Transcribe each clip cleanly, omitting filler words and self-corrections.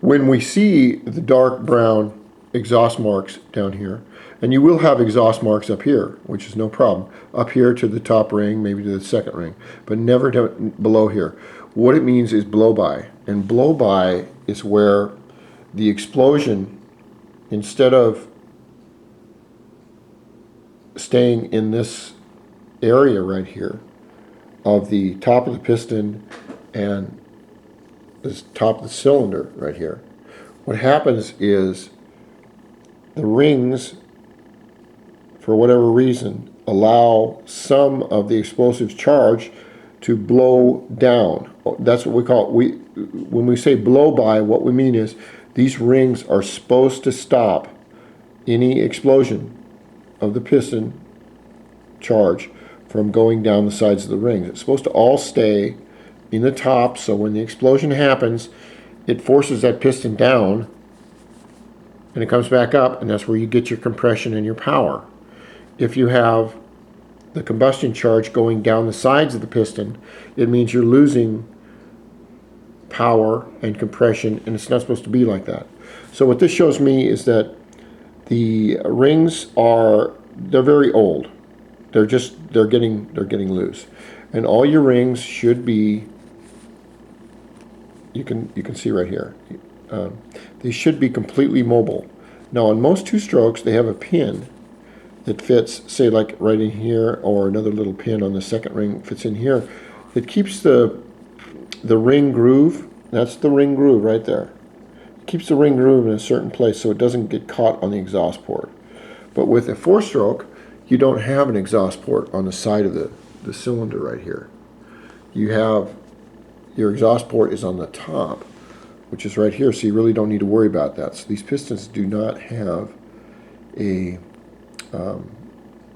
When we see the dark brown exhaust marks down here, and you will have exhaust marks up here, which is no problem, up here to the top ring, maybe to the second ring, but never below here. What it means is blow by, and blow by is where the explosion, instead of staying in this area right here of the top of the piston and this top of the cylinder right here, what happens is the rings, for whatever reason, allow some of the explosive charge to blow down. That's what we call it. When we say blow by, what we mean is these rings are supposed to stop any explosion of the piston charge from going down the sides of the rings. It's supposed to all stay in the top, so when the explosion happens, it forces that piston down and it comes back up, and that's where you get your compression and your power. If you have the combustion charge going down the sides of the piston, it means you're losing power and compression, and it's not supposed to be like that. So what this shows me is that the rings they're very old. They're getting loose, and all your rings should be. You can see right here. They should be completely mobile. Now on most two-strokes, they have a pin that fits, say like right in here, or another little pin on the second ring fits in here. It keeps the ring groove. That's the ring groove right there. It keeps the ring groove in a certain place so it doesn't get caught on the exhaust port. But with a four-stroke, you don't have an exhaust port on the side of the cylinder right here. You have your exhaust port is on the top, which is right here, so you really don't need to worry about that. So these pistons do not have a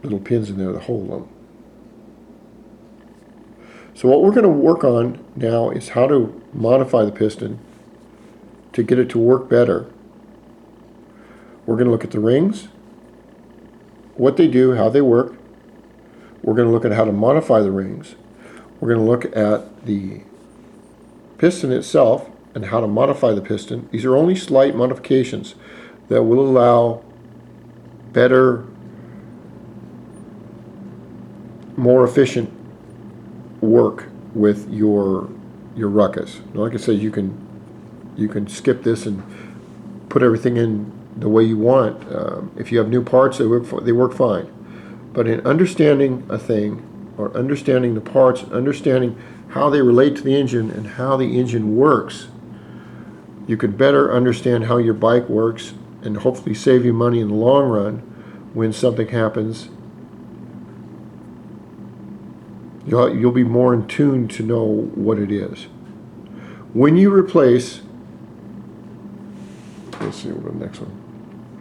little pins in there to hold them. So what we're going to work on now is how to modify the piston to get it to work better. We're going to look at the rings, what they do, how they work. We're going to look at how to modify the rings. We're going to look at the piston itself and how to modify the piston. These are only slight modifications that will allow better, more efficient work with your RUCKUS. Now, like I said, you can skip this and put everything in the way you want. If you have new parts, they work fine. But in understanding a thing, or understanding the parts, understanding how they relate to the engine and how the engine works, you could better understand how your bike works and hopefully save you money in the long run when something happens. You'll be more in tune to know what it is. When you replace, let's see what the next one.